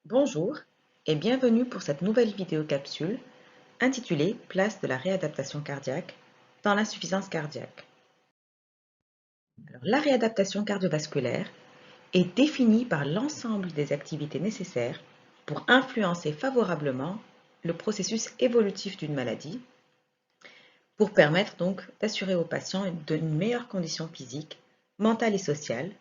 Bonjour et bienvenue pour cette nouvelle vidéo capsule intitulée Place de la réadaptation cardiaque dans l'insuffisance cardiaque. Alors, la réadaptation cardiovasculaire est définie par l'ensemble des activités nécessaires pour influencer favorablement le processus évolutif d'une maladie, pour permettre donc d'assurer aux patients une meilleure condition physique, mentale et sociale,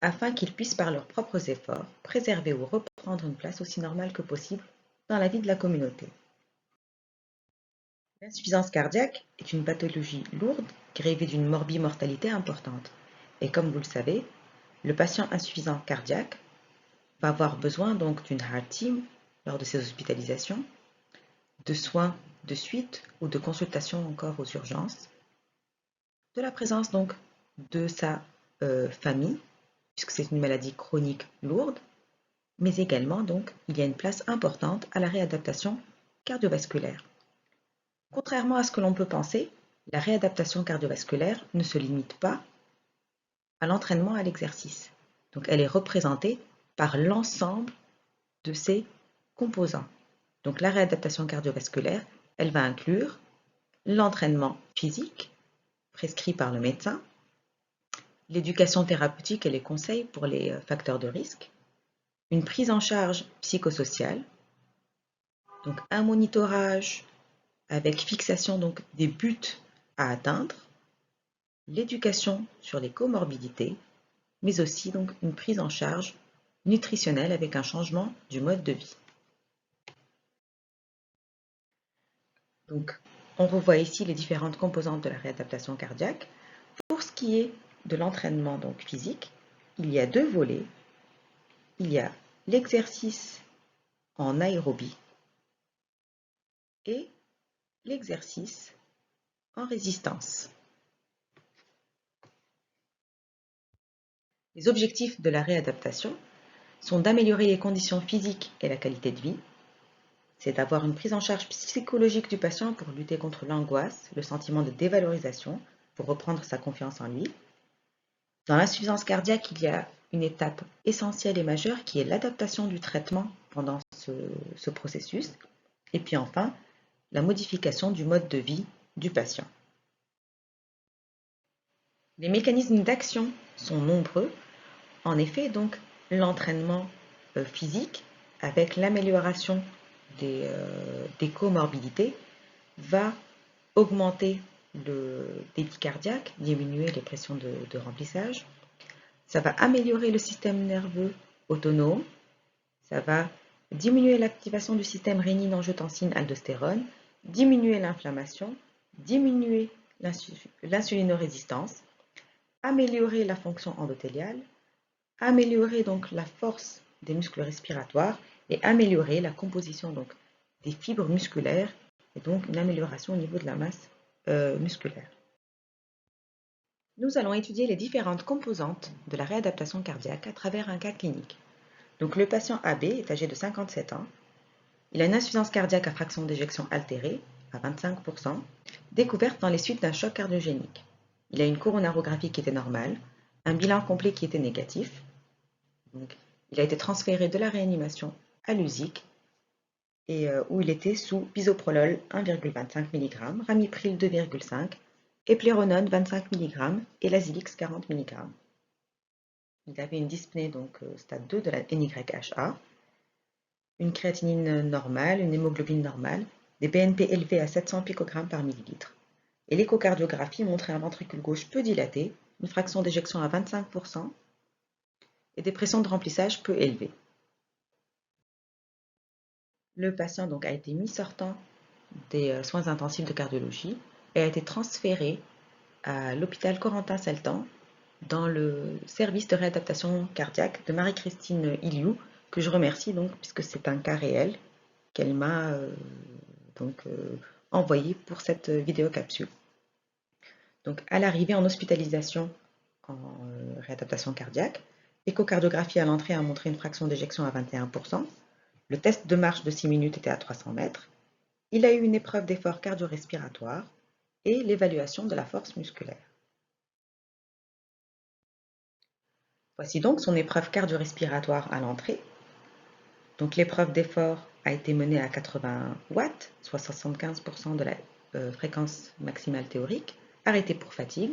afin qu'ils puissent par leurs propres efforts préserver ou reprendre une place aussi normale que possible dans la vie de la communauté. L'insuffisance cardiaque est une pathologie lourde grevée d'une morbimortalité importante. Et comme vous le savez, le patient insuffisant cardiaque va avoir besoin donc d'une heart team lors de ses hospitalisations, de soins de suite ou de consultations encore aux urgences, de la présence donc de sa famille, puisque c'est une maladie chronique lourde, mais également donc il y a une place importante à la réadaptation cardiovasculaire. Contrairement à ce que l'on peut penser, la réadaptation cardiovasculaire ne se limite pas à l'entraînement à l'exercice. Donc elle est représentée par l'ensemble de ses composants. Donc la réadaptation cardiovasculaire, elle va inclure l'entraînement physique prescrit par le médecin, l'éducation thérapeutique et les conseils pour les facteurs de risque, une prise en charge psychosociale, donc un monitorage avec fixation donc des buts à atteindre, l'éducation sur les comorbidités, mais aussi donc une prise en charge nutritionnelle avec un changement du mode de vie. Donc, on revoit ici les différentes composantes de la réadaptation cardiaque. Pour ce qui est de l'entraînement donc physique, il y a deux volets. Il y a l'exercice en aérobie et l'exercice en résistance. Les objectifs de la réadaptation sont d'améliorer les conditions physiques et la qualité de vie. C'est d'avoir une prise en charge psychologique du patient pour lutter contre l'angoisse, le sentiment de dévalorisation, pour reprendre sa confiance en lui. Dans l'insuffisance cardiaque, il y a une étape essentielle et majeure qui est l'adaptation du traitement pendant ce processus. Et puis enfin, la modification du mode de vie du patient. Les mécanismes d'action sont nombreux. En effet, donc, l'entraînement physique avec l'amélioration des comorbidités va augmenter le débit cardiaque, diminuer les pressions de remplissage. Ça va améliorer le système nerveux autonome. Ça va diminuer l'activation du système rénine-angiotensine-aldostérone, diminuer l'inflammation, diminuer l'insulinorésistance, améliorer la fonction endothéliale, améliorer donc la force des muscles respiratoires et améliorer la composition donc des fibres musculaires et donc une amélioration au niveau de la masse musculaire. Nous allons étudier les différentes composantes de la réadaptation cardiaque à travers un cas clinique. Donc le patient AB est âgé de 57 ans. Il a une insuffisance cardiaque à fraction d'éjection altérée à 25%, découverte dans les suites d'un choc cardiogénique. Il a une coronarographie qui était normale, un bilan complet qui était négatif. Donc, il a été transféré de la réanimation à l'USIC et où il était sous bisoprolol 1,25 mg, ramipril 2,5 et pléronone 25 mg et l'azilix 40 mg. Il avait une dyspnée donc stade 2 de la NYHA, une créatinine normale, une hémoglobine normale, des BNP élevés à 700 picogrammes par millilitre. Et l'échocardiographie montrait un ventricule gauche peu dilaté, une fraction d'éjection à 25% et des pressions de remplissage peu élevées. Le patient donc a été mis sortant des soins intensifs de cardiologie et a été transféré à l'hôpital Corentin-Seltan dans le service de réadaptation cardiaque de Marie-Christine Iliou, que je remercie donc puisque c'est un cas réel qu'elle m'a envoyé pour cette vidéo capsule. Donc à l'arrivée en hospitalisation en réadaptation cardiaque, l'échocardiographie à l'entrée a montré une fraction d'éjection à 21%, le test de marche de 6 minutes était à 300 mètres, il a eu une épreuve d'effort cardio-respiratoire et l'évaluation de la force musculaire. Voici donc son épreuve cardio-respiratoire à l'entrée. Donc l'épreuve d'effort a été menée à 80 watts, soit 75% de la fréquence maximale théorique, arrêté pour fatigue.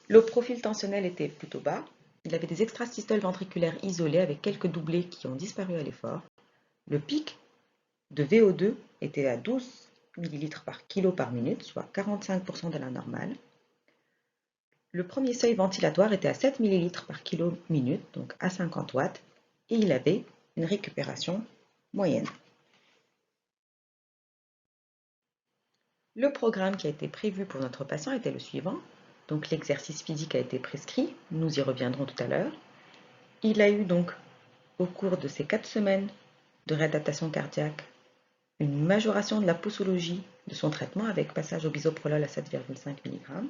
Le profil tensionnel était plutôt bas. Il avait des extrasystoles ventriculaires isolées avec quelques doublés qui ont disparu à l'effort. Le pic de VO2 était à 12 ml par kilo par minute, soit 45% de la normale. Le premier seuil ventilatoire était à 7 ml par kilo minute, donc à 50 watts, et il avait une récupération moyenne. Le programme qui a été prévu pour notre patient était le suivant. Donc l'exercice physique a été prescrit, nous y reviendrons tout à l'heure. Il a eu donc au cours de ces 4 semaines de réadaptation cardiaque une majoration de la posologie de son traitement avec passage au bisoprolol à 7,5 mg.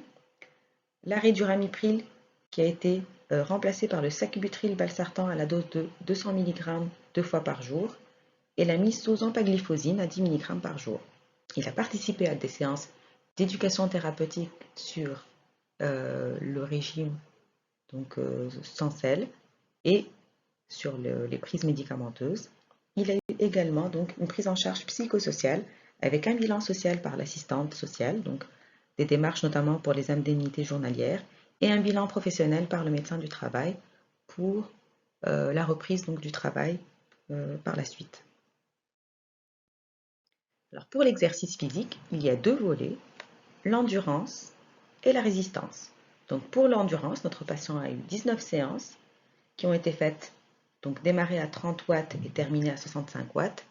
L'arrêt du ramipril qui a été remplacé par le sacubitril valsartan à la dose de 200 mg 2 fois par jour et la mise sous empagliflozine à 10 mg par jour. Il a participé à des séances d'éducation thérapeutique sur le régime donc, sans sel et sur les prises médicamenteuses. Il a eu également donc, une prise en charge psychosociale avec un bilan social par l'assistante sociale, donc des démarches notamment pour les indemnités journalières, et un bilan professionnel par le médecin du travail pour la reprise donc, du travail par la suite. Alors pour l'exercice physique, il y a 2 volets, l'endurance et la résistance. Donc pour l'endurance, notre patient a eu 19 séances qui ont été faites, donc démarrées à 30 watts et terminées à 65 watts,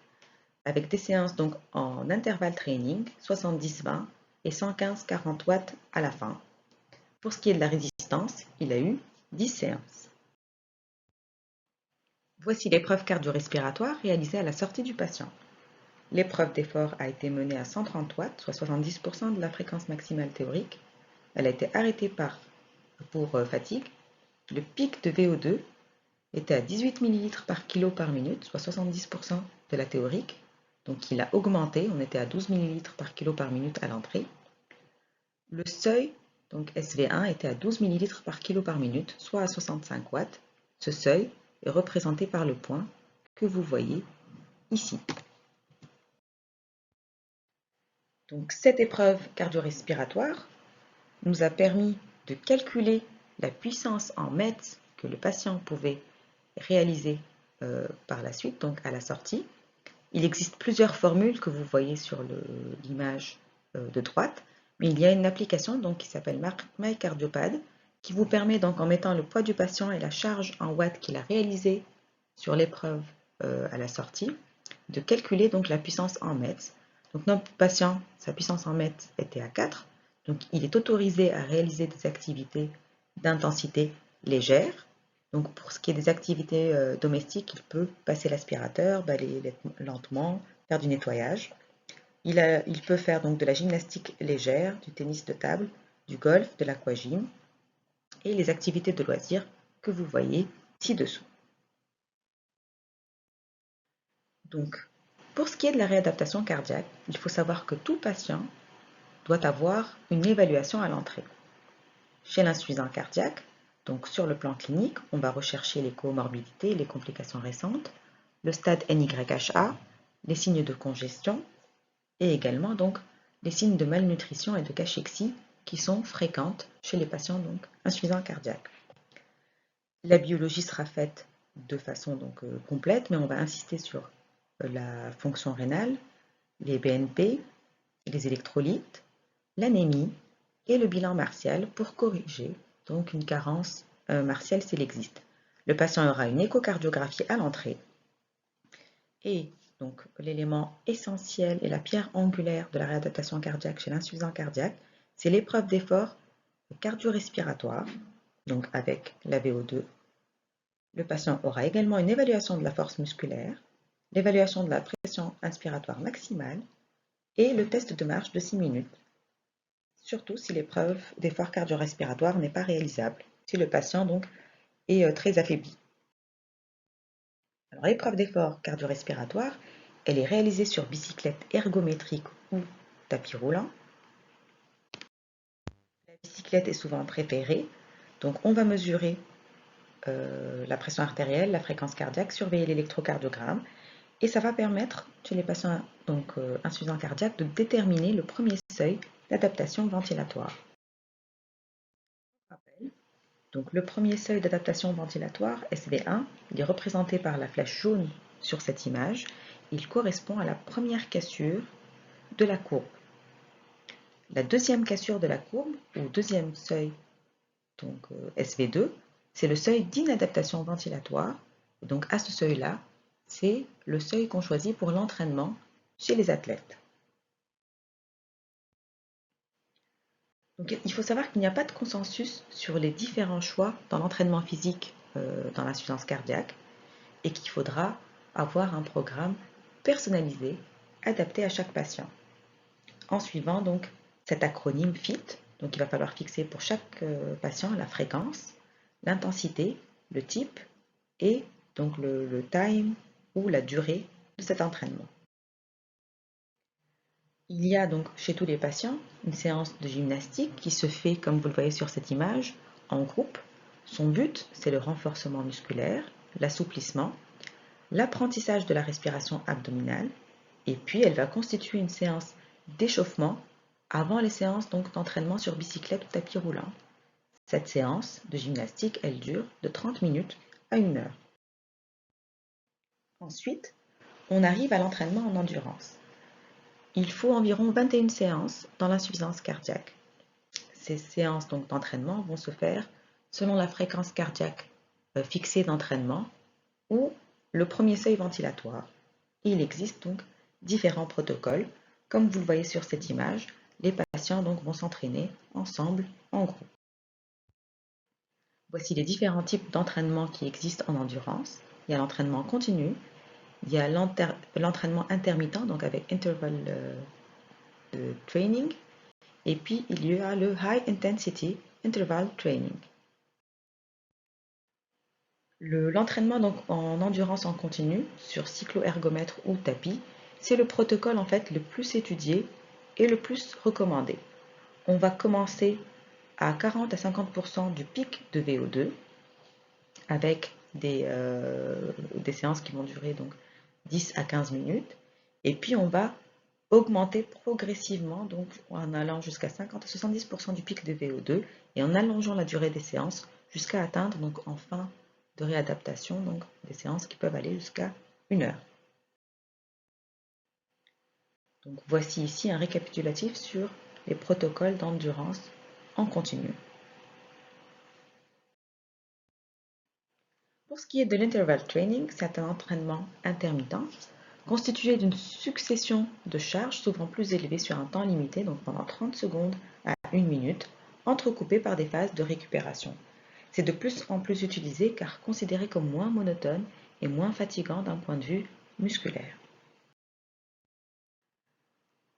avec des séances donc en intervalle training, 70-20 et 115-40 watts à la fin. Pour ce qui est de la résistance, il a eu 10 séances. Voici l'épreuve cardio-respiratoire réalisée à la sortie du patient. L'épreuve d'effort a été menée à 130 watts, soit 70% de la fréquence maximale théorique. Elle a été arrêtée pour fatigue. Le pic de VO2 était à 18 ml par kilo par minute, soit 70% de la théorique. Donc il a augmenté, on était à 12 ml par kilo par minute à l'entrée. Le seuil, donc SV1, était à 12 ml par kilo par minute, soit à 65 watts. Ce seuil est représenté par le point que vous voyez ici. Donc cette épreuve cardio-respiratoire nous a permis de calculer la puissance en mètres que le patient pouvait réaliser par la suite, donc à la sortie. Il existe plusieurs formules que vous voyez sur l'image de droite, mais il y a une application donc, qui s'appelle MyCardiopad qui vous permet donc en mettant le poids du patient et la charge en watts qu'il a réalisé sur l'épreuve à la sortie, de calculer donc la puissance en mètres. Donc notre patient, sa puissance en mètres était à 4, donc il est autorisé à réaliser des activités d'intensité légère. Donc pour ce qui est des activités domestiques, il peut passer l'aspirateur, balayer lentement, faire du nettoyage. Il peut faire donc de la gymnastique légère, du tennis de table, du golf, de l'aquagym et les activités de loisirs que vous voyez ci-dessous. Donc, pour ce qui est de la réadaptation cardiaque, il faut savoir que tout patient doit avoir une évaluation à l'entrée. Chez l'insuffisant cardiaque, donc sur le plan clinique, on va rechercher les comorbidités et les complications récentes, le stade NYHA, les signes de congestion et également donc les signes de malnutrition et de cachexie qui sont fréquentes chez les patients donc insuffisants cardiaques. La biologie sera faite de façon donc complète, mais on va insister sur la fonction rénale, les BNP, les électrolytes, l'anémie et le bilan martial pour corriger donc une carence martiale s'il existe. Le patient aura une échocardiographie à l'entrée et donc l'élément essentiel et la pierre angulaire de la réadaptation cardiaque chez l'insuffisant cardiaque, c'est l'épreuve d'effort cardio-respiratoire, donc avec la VO2. Le patient aura également une évaluation de la force musculaire, l'évaluation de la pression inspiratoire maximale et le test de marche de 6 minutes, surtout si l'épreuve d'effort cardio-respiratoire n'est pas réalisable, si le patient donc est très affaibli. Alors l'épreuve d'effort cardio-respiratoire, elle est réalisée sur bicyclette ergométrique ou tapis roulant. La bicyclette est souvent préférée, donc on va mesurer la pression artérielle, la fréquence cardiaque, surveiller l'électrocardiogramme Et ça va permettre, chez les patients insuffisants cardiaques, de déterminer le premier seuil d'adaptation ventilatoire. Donc le premier seuil d'adaptation ventilatoire, SV1, il est représenté par la flèche jaune sur cette image. Il correspond à la première cassure de la courbe. La deuxième cassure de la courbe, ou deuxième seuil, donc SV2, c'est le seuil d'inadaptation ventilatoire. Et donc à ce seuil-là, c'est le seuil qu'on choisit pour l'entraînement chez les athlètes. Donc, il faut savoir qu'il n'y a pas de consensus sur les différents choix dans l'entraînement physique dans l'insuffisance cardiaque et qu'il faudra avoir un programme personnalisé, adapté à chaque patient. En suivant donc cet acronyme FIT, donc il va falloir fixer pour chaque patient la fréquence, l'intensité, le type et donc le time ou la durée de cet entraînement. Il y a donc chez tous les patients une séance de gymnastique qui se fait, comme vous le voyez sur cette image, en groupe. Son but, c'est le renforcement musculaire, l'assouplissement, l'apprentissage de la respiration abdominale, et puis elle va constituer une séance d'échauffement avant les séances d'entraînement sur bicyclette ou tapis roulant. Cette séance de gymnastique, elle dure de 30 minutes à 1 heure. Ensuite, on arrive à l'entraînement en endurance. Il faut environ 21 séances dans l'insuffisance cardiaque. Ces séances d'entraînement vont se faire selon la fréquence cardiaque fixée d'entraînement ou le premier seuil ventilatoire. Il existe donc différents protocoles. Comme vous le voyez sur cette image, les patients vont s'entraîner ensemble en groupe. Voici les différents types d'entraînement qui existent en endurance. Il y a l'entraînement continu, il y a l'entraînement intermittent, donc avec interval training, et puis il y a le High Intensity Interval Training. L'entraînement en endurance en continu sur cyclo-ergomètre ou tapis, c'est le protocole en fait le plus étudié et le plus recommandé. On va commencer à 40 à 50% du pic de VO2 avec des séances qui vont durer donc 10 à 15 minutes et puis on va augmenter progressivement donc en allant jusqu'à 50 à 70% du pic de VO2 et en allongeant la durée des séances jusqu'à atteindre donc en fin de réadaptation donc des séances qui peuvent aller jusqu'à 1 heure. Donc voici ici un récapitulatif sur les protocoles d'endurance en continu. Pour ce qui est de l'interval training, c'est un entraînement intermittent constitué d'une succession de charges souvent plus élevées sur un temps limité, donc pendant 30 secondes à 1 minute, entrecoupées par des phases de récupération. C'est de plus en plus utilisé car considéré comme moins monotone et moins fatigant d'un point de vue musculaire.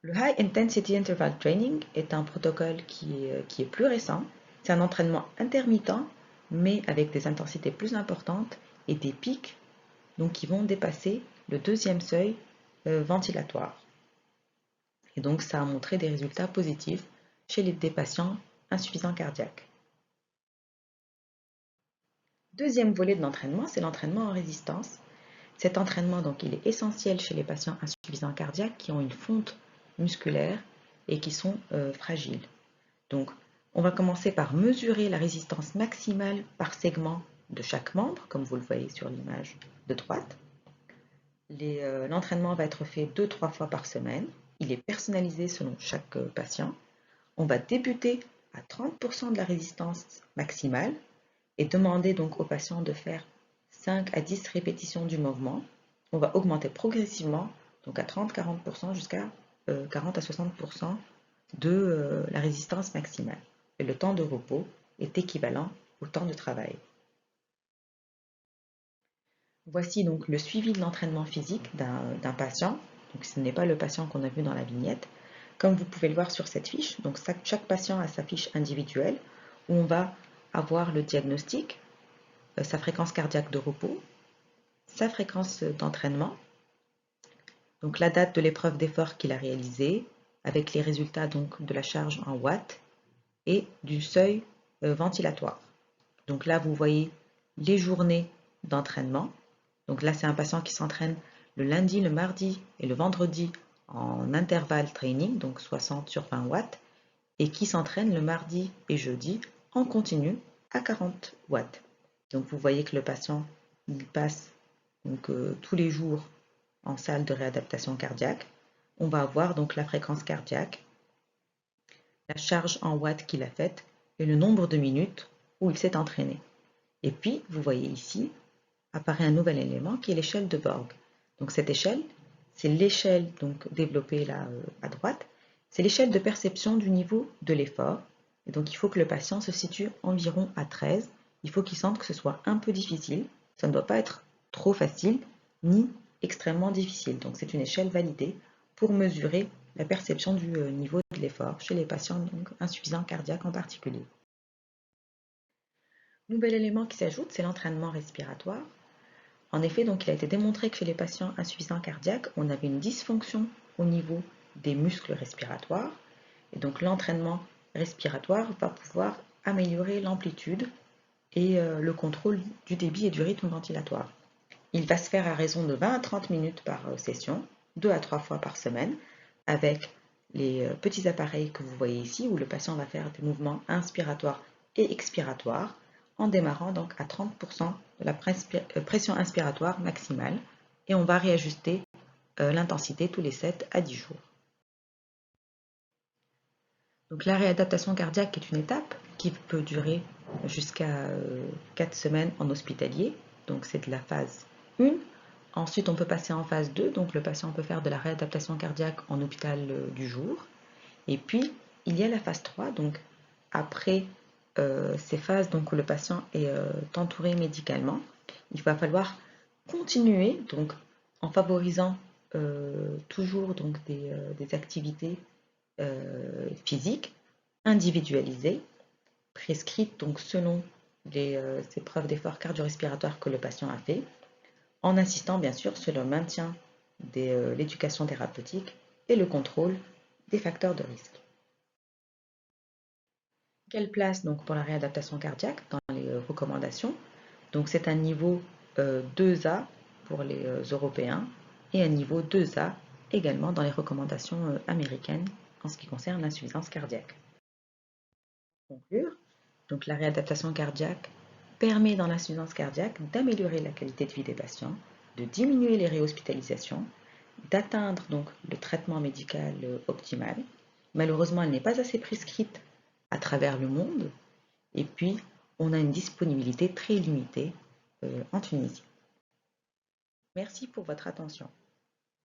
Le High Intensity Interval Training est un protocole qui est plus récent. C'est un entraînement intermittent, mais avec des intensités plus importantes et des pics qui vont dépasser le deuxième seuil ventilatoire. Et donc ça a montré des résultats positifs chez des patients insuffisants cardiaques. Deuxième volet de l'entraînement, c'est l'entraînement en résistance. Cet entraînement, il est essentiel chez les patients insuffisants cardiaques qui ont une fonte musculaire et qui sont fragiles. Donc, on va commencer par mesurer la résistance maximale par segment de chaque membre, comme vous le voyez sur l'image de droite. L'entraînement va être fait 2-3 fois par semaine. Il est personnalisé selon chaque patient. On va débuter à 30% de la résistance maximale et demander donc aux patients de faire 5 à 10 répétitions du mouvement. On va augmenter progressivement, donc à 30-40% jusqu'à 40 à 60% de la résistance maximale. Et le temps de repos est équivalent au temps de travail. Voici donc le suivi de l'entraînement physique d'un patient. Donc ce n'est pas le patient qu'on a vu dans la vignette. Comme vous pouvez le voir sur cette fiche, donc chaque patient a sa fiche individuelle où on va avoir le diagnostic, sa fréquence cardiaque de repos, sa fréquence d'entraînement, donc la date de l'épreuve d'effort qu'il a réalisée, avec les résultats de la charge en watts et du seuil ventilatoire. Donc là, vous voyez les journées d'entraînement. Donc là, c'est un patient qui s'entraîne le lundi, le mardi et le vendredi en intervalle training, donc 60 sur 20 watts, et qui s'entraîne le mardi et jeudi en continu à 40 watts. Donc vous voyez que le patient il passe donc, tous les jours en salle de réadaptation cardiaque. On va avoir donc la fréquence cardiaque, la charge en watts qu'il a faite et le nombre de minutes où il s'est entraîné. Et puis, vous voyez ici, apparaît un nouvel élément qui est l'échelle de Borg. Donc cette échelle, c'est l'échelle donc développée là à droite, c'est l'échelle de perception du niveau de l'effort. Et donc il faut que le patient se situe environ à 13. Il faut qu'il sente que ce soit un peu difficile. Ça ne doit pas être trop facile ni extrêmement difficile. Donc c'est une échelle validée pour mesurer la perception du niveau de l'effort chez les patients donc insuffisants cardiaques en particulier. Nouvel élément qui s'ajoute, c'est l'entraînement respiratoire. En effet, donc, il a été démontré que chez les patients insuffisants cardiaques, on avait une dysfonction au niveau des muscles respiratoires. Et donc l'entraînement respiratoire va pouvoir améliorer l'amplitude et le contrôle du débit et du rythme ventilatoire. Il va se faire à raison de 20 à 30 minutes par session, 2 à 3 fois par semaine, avec les petits appareils que vous voyez ici, où le patient va faire des mouvements inspiratoires et expiratoires, en démarrant donc à 30% de la pression inspiratoire maximale, et on va réajuster l'intensité tous les 7 à 10 jours. Donc la réadaptation cardiaque est une étape qui peut durer jusqu'à 4 semaines en hospitalier, donc c'est de la phase 1. Ensuite, on peut passer en phase 2, donc le patient peut faire de la réadaptation cardiaque en hôpital du jour. Et puis, il y a la phase 3, donc après ces phases donc, où le patient est entouré médicalement, il va falloir continuer donc, en favorisant toujours donc, des activités physiques individualisées, prescrites donc, selon les épreuves d'effort cardio-respiratoire que le patient a fait, en insistant bien sûr sur le maintien de l'éducation thérapeutique et le contrôle des facteurs de risque. Quelle place donc pour la réadaptation cardiaque dans les recommandations? Donc c'est un niveau 2A pour les Européens et un niveau 2A également dans les recommandations américaines en ce qui concerne l'insuffisance cardiaque. Pour conclure, donc la réadaptation cardiaque permet dans l'insuffisance cardiaque d'améliorer la qualité de vie des patients, de diminuer les réhospitalisations, d'atteindre donc le traitement médical optimal. Malheureusement, elle n'est pas assez prescrite à travers le monde et puis on a une disponibilité très limitée en Tunisie. Merci pour votre attention.